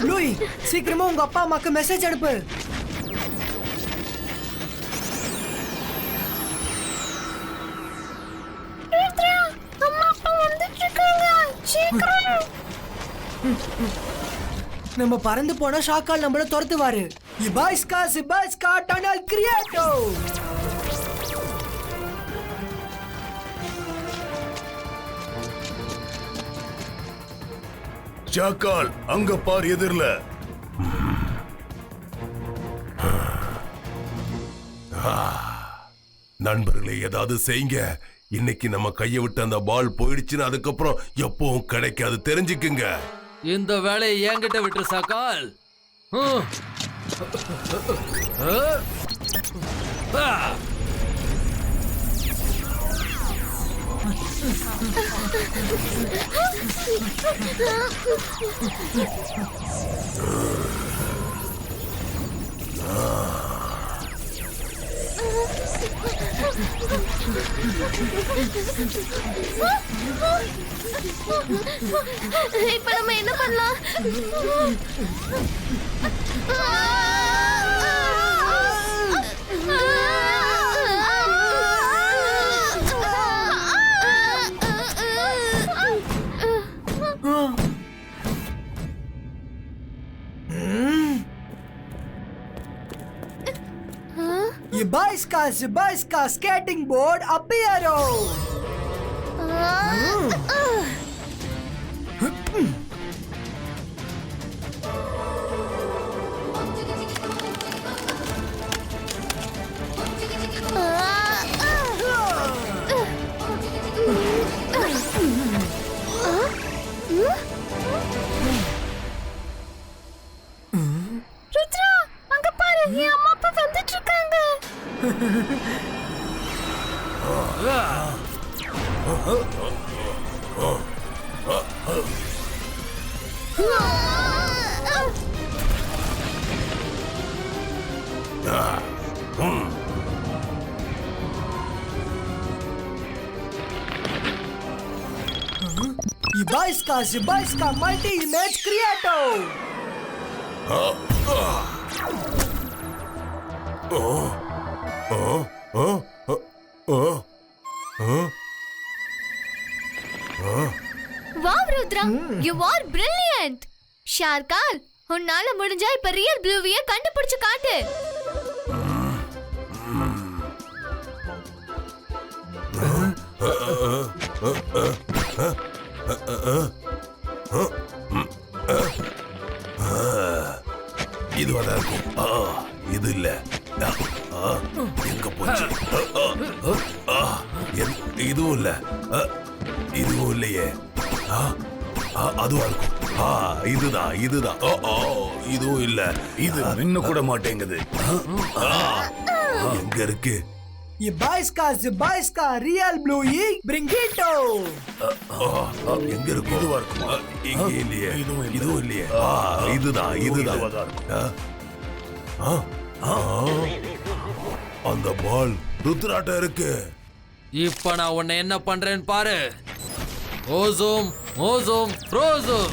லூயி, சீக்கிரமா உங்க அப்பா அம்மாக்கு மெசேஜ் அனுப்பு. நம்ம பறந்து போனா ஷாக்கால் நம்மள துரத்துவாரு. இபாய்ஸ்கா டனல் கிரியேட்டோ. ஷாக்கால், அங்க பார், எதிரில. நண்பர்களே, ஏதாவது செய்யுங்க. இன்னைக்கு நம்ம கையை விட்டு அந்த பால் போயிடுச்சுன்னு அதுக்கப்புறம் எப்பவும் கிடைக்காது, தெரிஞ்சுக்குங்க. இந்த வேலையை என்கிட்ட விட்டு சாக்கால். இப்ப நம்ம என்ன பண்ணலாம்? Zibaiska skating board appearo. Rudra, அங்க பாரு, என் அம்மா அப்பா வந்துட்டு இருக்காங்க. Zibaiska multi-image creator. Wow, Rudra, you are brilliant. ஷார்கால், உன்னால முடிஞ்சா இப்ப ரியல் ப்ளூவிய கண்டுபிடிச்சு காட்டு. இது வதா இருக்கும். இது இல்ல. எங்க போச்சு? இதுவும் இல்ல. இதுவும் இல்லையே. அதுவா இருக்கும். இதுதான் இதுவும் இல்ல. இது நின்னு கூட மாட்டேங்குது. எங்க இருக்கு? Zibaiska real blue bringito. எங்க இருக்கும்? இதுவா இருக்கும். இங்க இல்லையே. இதுவும் இல்லையே. இதுதான். அந்த பால் ருத்ராட்ட இருக்கு. இப்ப நான் உன்னை என்ன பண்றேன்னு பாரு. ஓசோம் ஃப்ரோசோம்.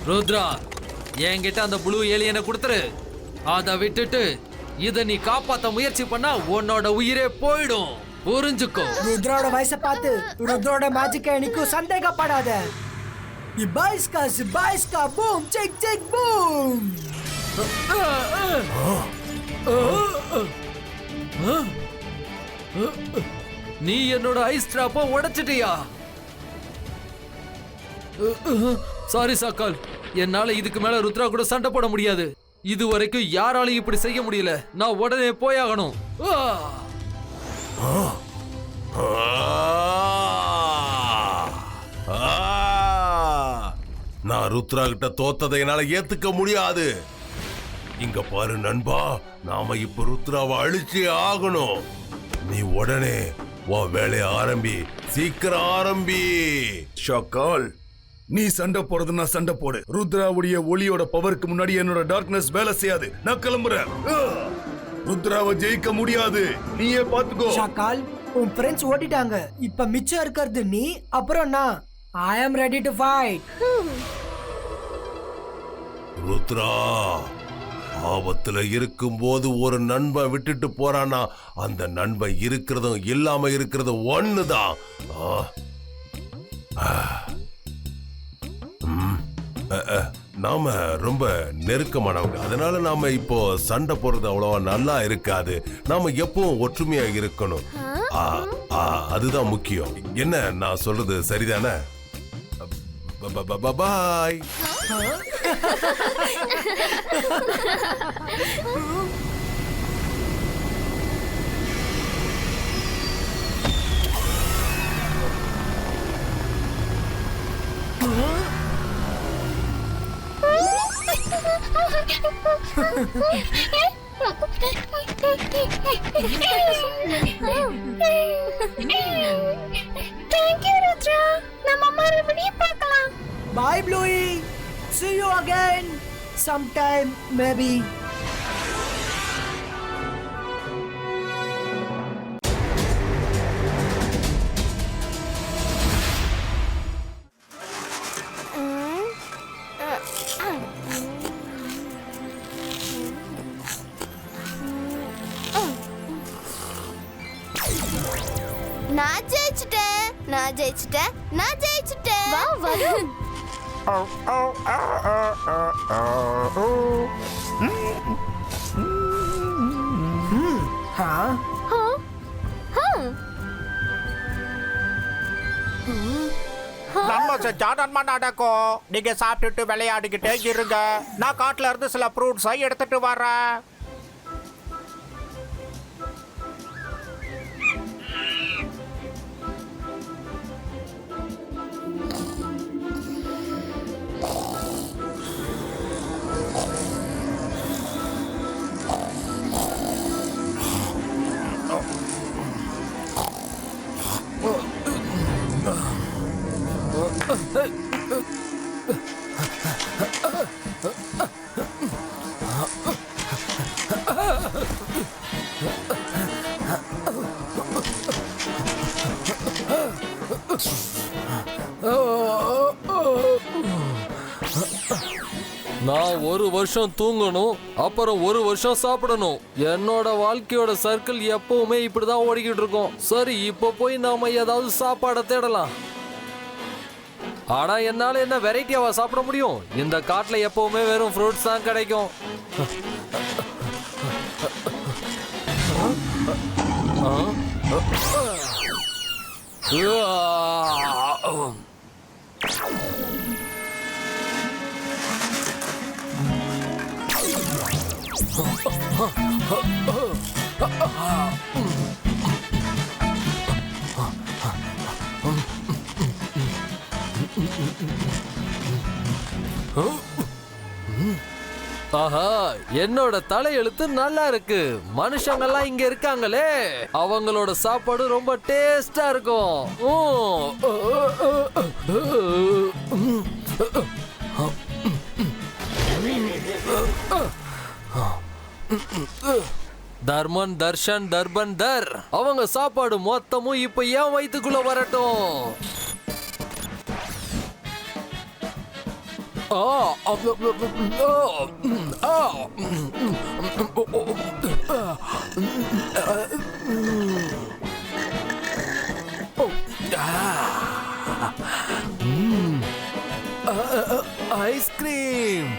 ருத்ரா, என்கிட்ட அந்த ப்ளூ ஏலியனை கொடுத்துரு. அதை விட்டுட்டு இத நீ காப்பாத்த முயற்சி பண்ணா உன்னோட உயிரே போயிடும். புரிஞ்சுக்கோ. ருத்ரோட வயசை பார்த்து ருத்ரோட மேஜிக்கை எனக்கும் சந்தேகப்படாத. Zibaiska boom check boom. நீ என்னோட ஐஸ் டிராப்ப உடைச்சிட்டியா? சாரி சாக்கால், என்னால இதுக்கு மேல ருத்ரா கூட சண்டை போட முடியாது. இது வரைக்கும் யாராலையும் இப்படி செய்ய முடியல. நான் உடனே போயாகணும். நான் ருத்ரா கிட்ட தோத்ததை என்னால ஏத்துக்க முடியாது. இங்க பாரு நண்பா, நாம இப்ப ருத்ராவை அழிச்சே ஆகணும். நீ உடனே உன் வேலைய ஆரம்பி, சீக்கிரம் ஆரம்பி. ஷாக்கால், நீ சண்டை போறதுன்னா சண்டை போடு. ருத்ராவுடைய ஒளியோட பவருக்கு முன்னாடி என்னோட டார்க்னஸ் வேலை செய்யாது. நான் கிளம்புறேன். ருத்ராவை ஜெயிக்க முடியாது. நீயே பாத்துக்கோ. ஷாக்கால், உன் ஃப்ரெண்ட்ஸ் ஓடிட்டாங்க. இப்ப மிச்சம் இருக்கிறது நீ, அப்புறம் நான். I am ready to fight. Rudra, ஆபத்துல இருக்கும் போது ஒரு நண்பன் விட்டுட்டு போறானா, அந்த நண்பன் இருக்கிறதும் இல்லாம இருக்கிறதும் ஒண்ணுதான். நாம ரொம்ப நெருக்கமானவங்க. அதனால நாம இப்போ சண்டை போறது அவ்வளவா நல்லா இருக்காது. நாம எப்பவும் ஒற்றுமையா இருக்கணும். அதுதான் முக்கியம். என்ன நான் சொல்றது சரிதானே? பாய். தேங்க்யூ ருத்ரா. நம்ம மறுபடியும் பார்க்கலாம். Bye, Bluey. See you again. Sometime, maybe. நான் ஜெயிச்சிட்டேன். வா வரும். நம்ம செஞ்சா நன்மை நடக்கும். நீங்க சாப்பிட்டுட்டு விளையாடிக்கிட்டே இருங்க. நான் காட்டுல இருந்து சில ஃப்ரூட்ஸை எடுத்துட்டு வரேன். நான் ஒரு வருஷம் தூங்கணும், அப்புறம் ஒரு வருஷம் சாப்பிடணும். என்னோட வாழ்க்கையோட சர்க்கிள் எப்பவுமே இப்படிதான் ஓடிக்கிட்டு இருக்கும். சரி, இப்போ போய் நாம ஏதாவது சாப்பாடை தேடலாம். ஆனா என்னால என்ன வெரைட்டியாவா சாப்பிட முடியும்? இந்த காட்டுல எப்பவுமே வெறும் ஃப்ரூட்ஸ் தான் கிடைக்கும். ஆஹா, என்னோட தலையெழுத்து நல்லா இருக்கு. மனுஷங்கெல்லாம் இங்க இருக்காங்களே, அவங்களோட சாப்பாடு ரொம்ப டேஸ்டா இருக்கும். தர்மன் தர்ஷன் தர்பன் தர், அவங்க சாப்பாடு மொத்தமும் இப்ப ஏன் வயிற்றுக்குள்ள வரட்டும். ஐஸ்கிரீம்,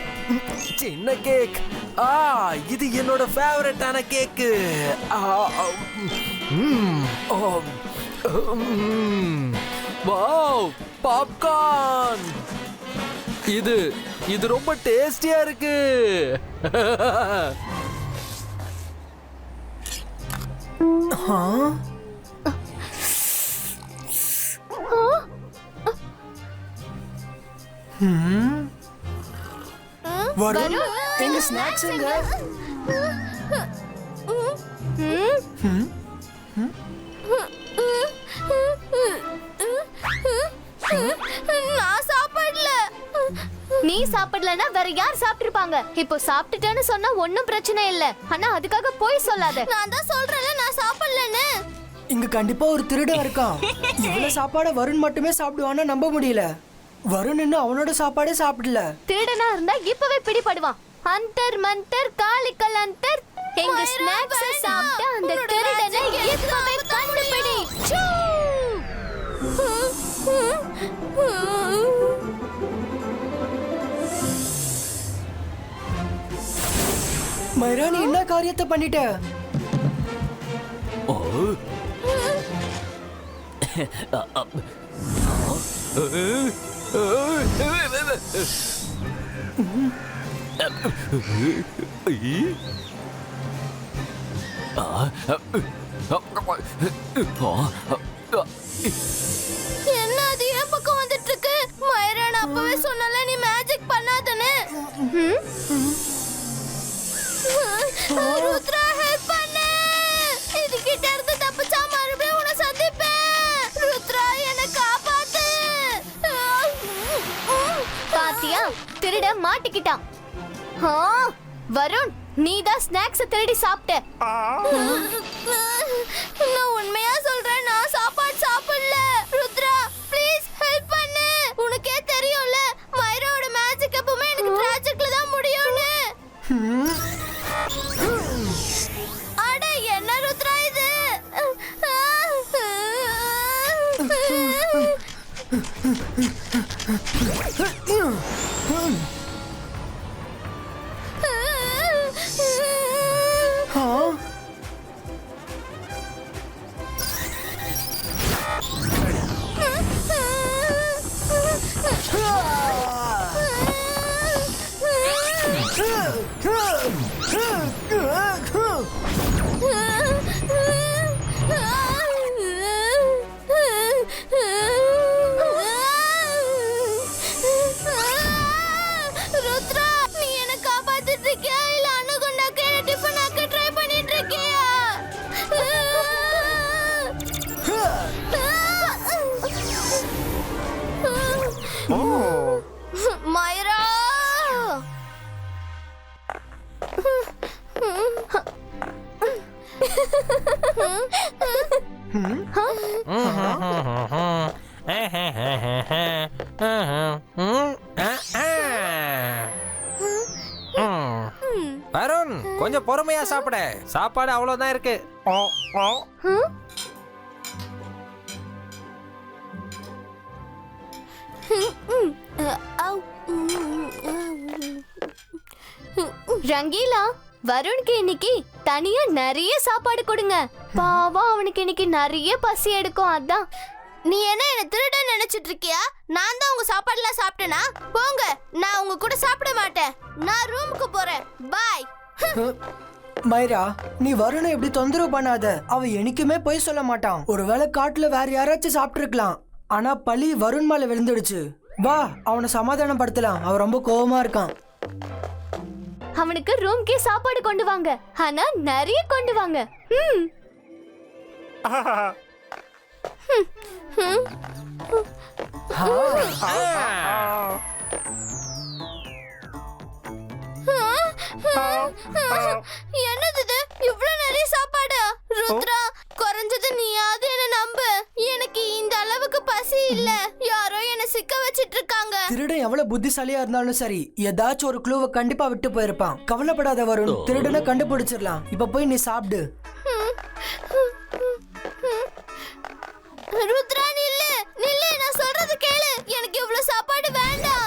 சின்ன கேக். இது என்னோட ஃபேவரட்டான கேக்கு. Wow, popcorn. இது ரொம்ப டேஸ்டியா இருக்கு. வரும். எங்க ஸ்நாக்ஸ் எங்க? நான் சாப்பிடல. நீ சாப்பிடலன்னா வேற யார் சாப்பிட்டிருப்பாங்க? இப்போ சாப்பிட்டுட்டேன்னு சொன்னா ஒன்னும் பிரச்சனை இல்ல. ஆனா அதுக்காக போய் சொல்லாத. நான் தான் சொல்றேன்ல, நான் சாப்பிடலன்னு. இங்க கண்டிப்பா ஒரு திருடன் இருக்கான். இவ்வளவு சாப்பாட வருண் மட்டுமே சாப்பிடுவான்னு நம்ப முடியல. வருண் இன்னும் அவனோட சாப்பாடே சாப்பிடல. திருடனா இருந்தா இப்பவே பிடிபடுவான். அந்தர் மந்தர் காலிக்கல் அந்தர். எங்க ஸ்நாக்ஸ் சாப்பிட்டு அந்த திருடனை இப்பவே கண்டுபிடி. மைரா, நீ என்ன காரியத்தை பண்ணிட்ட? என்ன அது என் பக்கம் வந்துட்டு இருக்கு? மைரா, நான் அப்பவே சொன்னல நீ மேஜிக் பண்ணாதன்னு. திருட மாட்டிக்கிட்டான். ஆ, வருண், நீதான் ஸ்நாக்ஸ் திருடி சாப்பிட்ட. நான் உண்மையா சொல்றேன், நான் சாப்பாடு சாப்பிடல. ருத்ரா, ப்ளீஸ் ஹெல்ப் பண்ணு. உனக்கே தெரியும்ல, மைராவோட மேஜிக் எப்பவுமே எனக்கு டிராஜிக்ல தான் முடியும்னு. அட என்ன ருத்ரா இது? ருத்ரா, நீ என்ன காப்பாத்திட்டு இருக்கியா இல்ல அணுகுண்டாக்க என்ன டிஃபன் ஆக்க ட்ரை பண்ணிட்டு இருக்கியா? மைரா, வருண், கொஞ்சம் பொறுமையா சாப்பிடு. சாப்பாடு அவ்வளவுதான் இருக்கு. ரங்கீலா, வருணுக்கு இன்னைக்கு தனியா நிறைய சாப்பாடு கொடுங்க. பாவம், அவனுக்கு இன்னைக்கு நிறைய பசி எடுக்கும். அதான். நீ என்ன திருட நினைச்சிட்டு இருக்கியா? நான் தான் உங்க சாப்பாடுலாம் சாப்பிட்டேனா? போங்க, நான் உங்க கூட சாப்பிட மாட்டேன். நான் ரூமுக்கு போறேன். பாய். மைரா, நீ வருணை எப்படி தொந்தரவு பண்ணாத. அவன் என்னைக்குமே பொய் சொல்ல மாட்டான். ஒருவேளை காட்டுல வேற யாராச்சும் சாப்பிட்டு இருக்கலாம். ஆனா பழி வருண் மேல விழுந்துடுச்சு. வா, அவனை சமாதானப்படுத்தலாம். அவன் ரொம்ப கோவமா இருக்கான். அவனுக்கு ரூம்க்கே சாப்பாடு கொண்டு வாங்க. ஆனா நிறைய கொண்டு வாங்க. என்னது இது? இவ்ளோ நிறைய சாப்பாடு? ருத்ரா, குறைஞ்சது நீயாவது என்ன நம்பு. எனக்கு இந்த அளவுக்கு பசி இல்ல. யாரோ என்ன சிக்க வச்சிட்டு இருக்காங்க. திருடன் எவ்வளவு புத்திசாலியா இருந்தாலும் சரி, ஏதாச்சும் ஒரு க்ளூவை கண்டிப்பா விட்டு போயிருப்பான். கவலைப்படாத வருண், திருடனை கண்டுபிடிச்சிடலாம். இப்ப போய் நீ சாப்பிடு. ருத்ரா, நில்லு நில்லு, நான் சொல்றது கேளு. எனக்கு இவ்வளவு சாப்பாடு வேண்டாம்.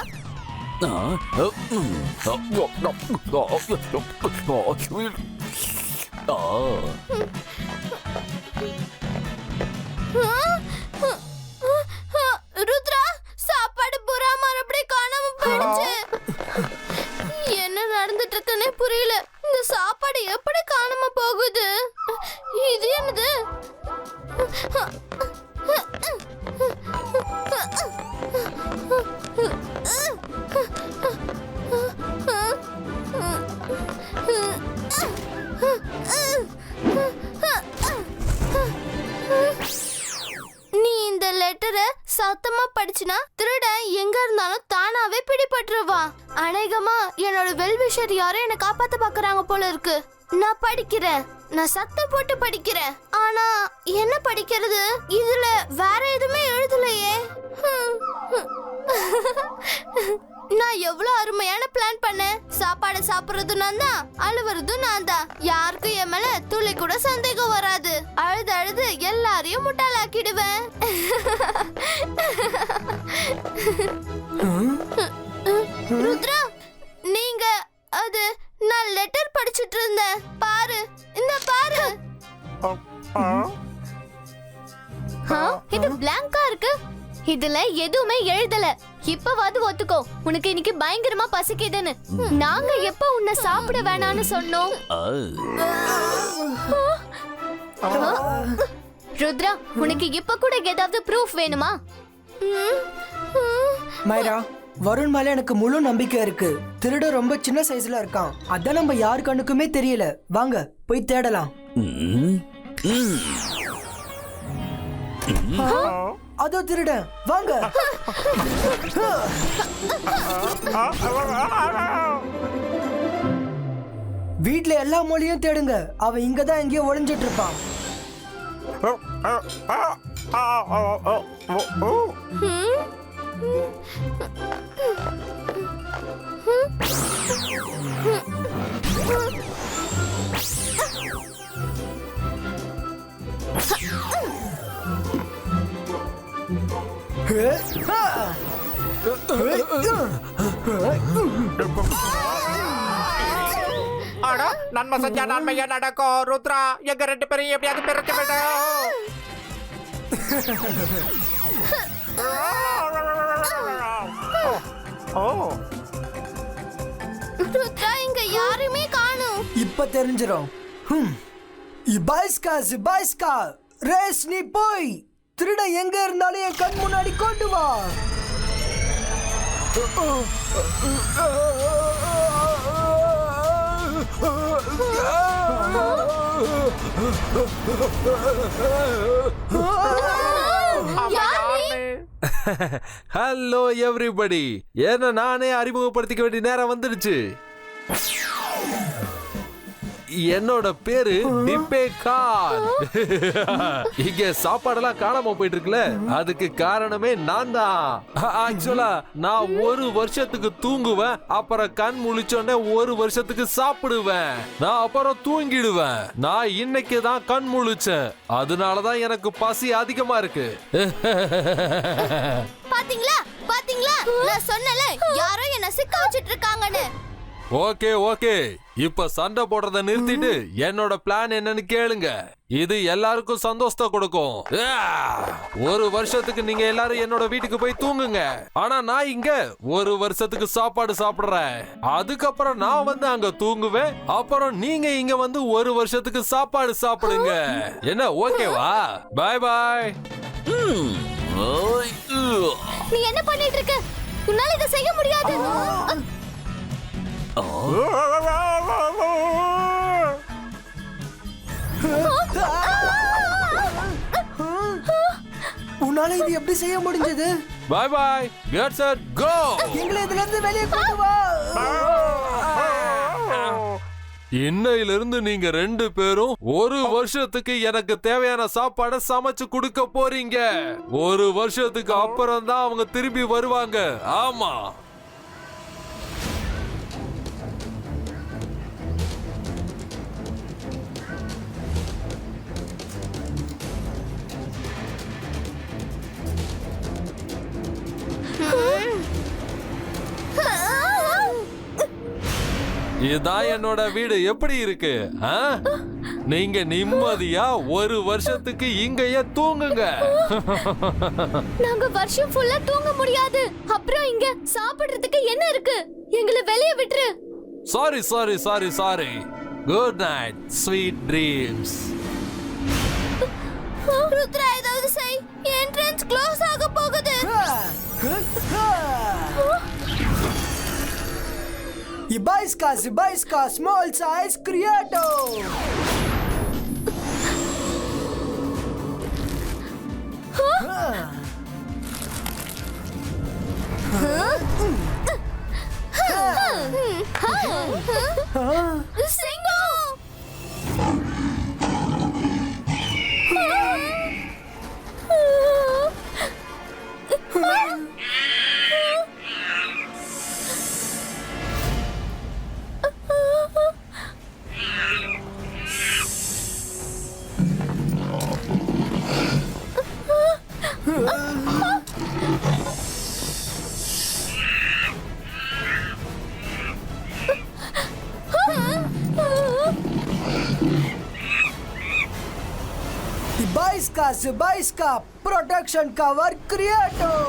ருத்ரா, சாப்பாடு புறா மறுபடியும் காணாம போயிடுச்சு. என்ன நடந்துட்டு இருக்குன்னே புரியல. இந்த சாப்பாடு எப்படி காணாம போகுது? இது என்னது? நீ இந்த லெட்டரை சத்தமா படிச்சுனா திருடன் எங்க இருந்தாலும் தானாவே பிடிபட்டுருவா. அநேகமா என்னோட வெல்விஷர் யாரும் என்ன காப்பாத்த பாக்குறாங்க போல இருக்கு. நான் படிக்கிறேன். நான் சத்தம் போட்டு படிக்கிறேன். ஆனா என்ன படிக்கிறது? இதுல வேற எதுவுமே எழுதலையே. நான் எவ்வளவு அருமையான பிளான் பண்ணேன். சாப்பாடு சாப்பிடுறதும் நான் தான், அழுவுறதும் நான் தான். யாருக்கும் என் மேல துளி கூட சந்தேகம் வராது. அழுது அழுது எல்லாரையும் முட்டாளாக்கிடுவேன். ருத்ரா, நீங்க அது நான் லெட்டர் படிச்சிட்டு இருந்தேன். பாரு, இந்த பாரு. இது பிளாங்கா இருக்கு. இதுல எதுவுமே எழுதல. இப்பவாது ஒத்துக்கோ, உனக்கு இன்னைக்கு பயங்கரமா பசிக்குதுன்னு. நாங்க எப்ப உன்னை சாப்பிட வேணாம்னு சொன்னோம்? ருத்ரா, உனக்கு இப்ப கூட ஏதாவது ப்ரூஃப் வேணுமா? மைரா, வருண் மேல எனக்கு முழு நம்பிக்கை இருக்கு. திருட ரொம்ப சின்ன சைஸ்ல இருக்கான். அதான் நம்ம யாரு கண்ணுக்குமே தெரியல. வாங்க போய் தேடலாம். அதோ திருடன் வாங்க. வீட்ல எல்லா மொழியும் தேடுங்க, அவன் இங்கதான் எங்கேயோ ஒளிஞ்சிட்டு இருப்பான். நன்மை செஞ்சா நன்மையா நடக்கும். ருத்ரா, எங்க 2 பேரையும் எப்படியாவது பிரிக்க வேண்டும். ருத்ரா, இங்க யாருமே காணோம். இப்ப தெரிஞ்சிரும். இபாய்ஸ்கா ரேஸ், நீ போய் திருட எங்க இருந்தாலும் என் கண் முன்னாடி கொண்டு வா. ஹலோ எவ்ரிபடி, என்ன நானே அறிமுகப்படுத்திக்க வேண்டிய நேரம் வந்துடுச்சு. என்னோட பேரு டிப்பே கான். இங்க சாப்பாடெல்லாம் காணாம போயிட்டு இருக்குல்ல, அதுக்கு காரணமே நான் தான். ஆக்சுவலா நான் 1 வருஷத்துக்கு தூங்குவேன், அப்புறம் கண் முழிச்சோடனே 1 வருஷத்துக்கு சாப்பிடுவேன், நான் அப்புறம் தூங்கிடுவேன். நான் இன்னைக்கு தான் கண் முழிச்சேன், அதனாலதான் எனக்கு பசி அதிகமா இருக்கு. பாத்தீங்களா பாத்தீங்களா, நான் சொன்னல யாரோ என்ன சிக்க வச்சிட்டு இருக்காங்கன்னு. ஓகே, இப்ப சண்டை போடுறத நிறுத்திட்டு என்னோட பிளான் என்னன்னு கேளுங்க. இது எல்லாருக்கும் சந்தோஷத்தை கொடுக்கும். 1 வருஷத்துக்கு நீங்க எல்லாரும் என்னோட வீட்டுக்கு போய் தூங்குங்க. ஆனா நான் இங்க 1 வருஷத்துக்கு சாப்பாடு சாப்பிடுறேன். அதுக்கப்புறம் நான் வந்து அங்க தூங்குவேன். அப்புறம் நீங்க இங்க வந்து 1 வருஷத்துக்கு சாப்பாடு சாப்பிடுங்க. என்ன ஓகேவா? பாய் பாய். நீ என்ன பண்ணிட்டு இருக்க? உன்னால இதை செய்ய முடியாது. உன்னால இது எப்படி செய்ய முடிஞ்சது? பாய் பாய், கெட் செட் கோ. எங்களை இதுல இருந்து வெளியே கொண்டு வா. இன்னையிலிருந்து நீங்க 2 பேரும் 1 வருஷத்துக்கு எனக்கு தேவையான சாப்பாடை சமைச்சு கொடுக்க போறீங்க. 1 வருஷத்துக்கு அப்புறம் தான் அவங்க திரும்பி வருவாங்க. ஆமா. இதான் என்னோட வீடு. எப்படி இருக்கு? நீங்க நிம்மதியா 1 வருஷத்துக்கு இங்கேயே தூங்குங்க. நாங்க வருஷம் ஃபுல்லா தூங்க முடியாது. அப்புறம் இங்க சாப்பிடுறதுக்கு என்ன இருக்கு? எங்களை வெளியே விட்டுரு. Sorry. Good night, sweet dreams. Rudra, ஏதாவது செய். என்ட்ரன்ஸ் க்ளோஸ் ஆக போகுது. Ibaiska, small size creator. Singo! Ibaiska, protection cover creator.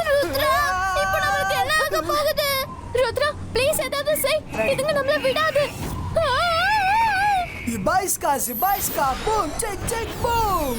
Rudra, இப்போ நமக்கு என்ன ஆக போகுது? ருத்ரா, ப்ளீஸ் ஏதாவது செய். இதுங்க நம்மள விடாது. Ibaiska, boom, check, boom.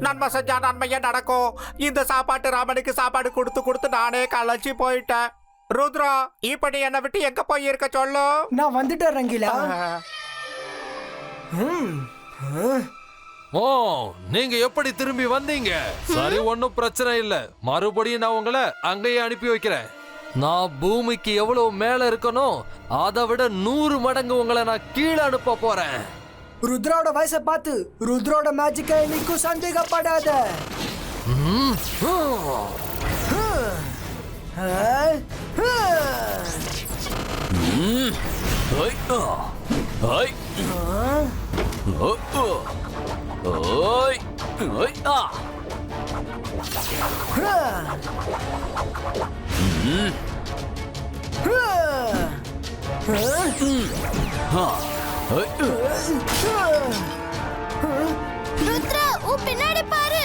நன்மை செஞ்சா நன்மையே நடக்கும். இந்த சாப்பாட்டு ராமனுக்கு சாப்பாடு கொடுத்து கொடுத்து நானே களைச்சி போயிட்டேன். ருத்ரா, இப்ப நீ என்னை விட்டு எங்க போய் இருக்க சொல்லு. நான் வந்துட்டேன் ரங்கிலா. ஓ, நீங்க எப்படி திரும்பி வந்தீங்க? சரி, ஒன்னும் பிரச்சனை இல்ல. மறுபடியும் நான் உங்களை அங்கேயே அனுப்பி வைக்கிறேன். நான் பூமிக்கு எவ்வளவு மேல இருக்கணும் அதை விட 100 மடங்கு உங்களை நான் கீழே அனுப்ப போறேன். ருத்ராவோட வயசை பார்த்து ருத்ராவோட மேஜிக்கை இன்னைக்கும் சந்தேகப்படாத. ருத்ரா, உன் பின்னாடி பாரு.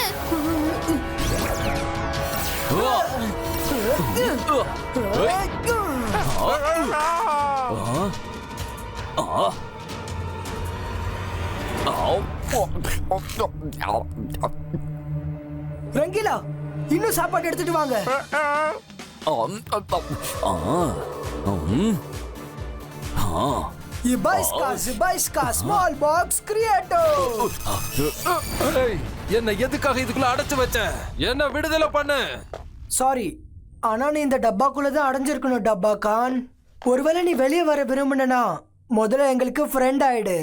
ரங்கிலா, இன்னும் சாப்பாடு எடுத்துட்டு வாங்க. Ibaiska, small box creator. என்ன எதுக்காக இதுக்குள்ள அடைச்சு வச்ச? என்ன விடுதலை பண்ணு. சாரி, ஆனா நீ இந்த டப்பாக்குள்ள தான் அடைஞ்சிருக்கணும் டப்பா கான். ஒருவேளை நீ வெளியே வர விரும்பினா முதல்ல எங்களுக்கு ஃப்ரெண்ட் ஆயிடு.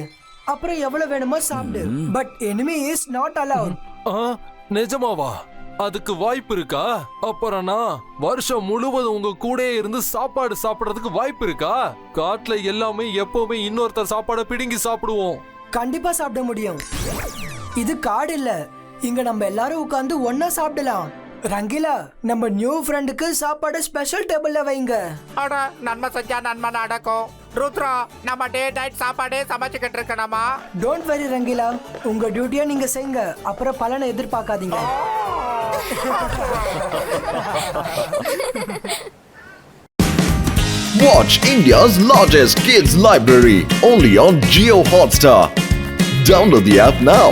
அப்புறம் எவ்வளவு வேணுமோ சாப்பிடு. But enemy is not allowed. நிஜமாவா? அதுக்கு வாய்ப்பு இருக்கா? அப்புறம் நான் வருஷம் முழுவதும் உங்க கூடயே இருந்து சாப்பாடு சாப்பிடுறதுக்கு வாய்ப்பு இருக்கா? காட்டுல எல்லாமே எப்பவுமே இன்னொருத்தர் சாப்பாடை பிடுங்கி சாப்பிடுவோம். கண்டிப்பா சாப்பிட முடியும். இது காடு இல்ல, இங்க நம்ம எல்லாரும் உட்கார்ந்து ஒன்னா சாப்பிடலாம். ரங்கிலா, நம்ம நியூ ஃப்ரெண்டுக்கு சாப்பாடு ஸ்பெஷல் டேபிள்ல வைங்க. அட, நன்மை செஞ்சா நன்மை நடக்கும். ருத்ரா, நம்ம டே நைட் சாப்பாடே சமைச்சுக்கிட்டு இருக்கணுமா? டோன்ட் வெரி ரங்கிலா, உங்க டியூட்டியை நீங்க செய்யுங்க. அப்புறம் பலனை எதிர்பார்க்காதீங்க. Watch India's largest kids library only on Jio Hotstar. Download the app now.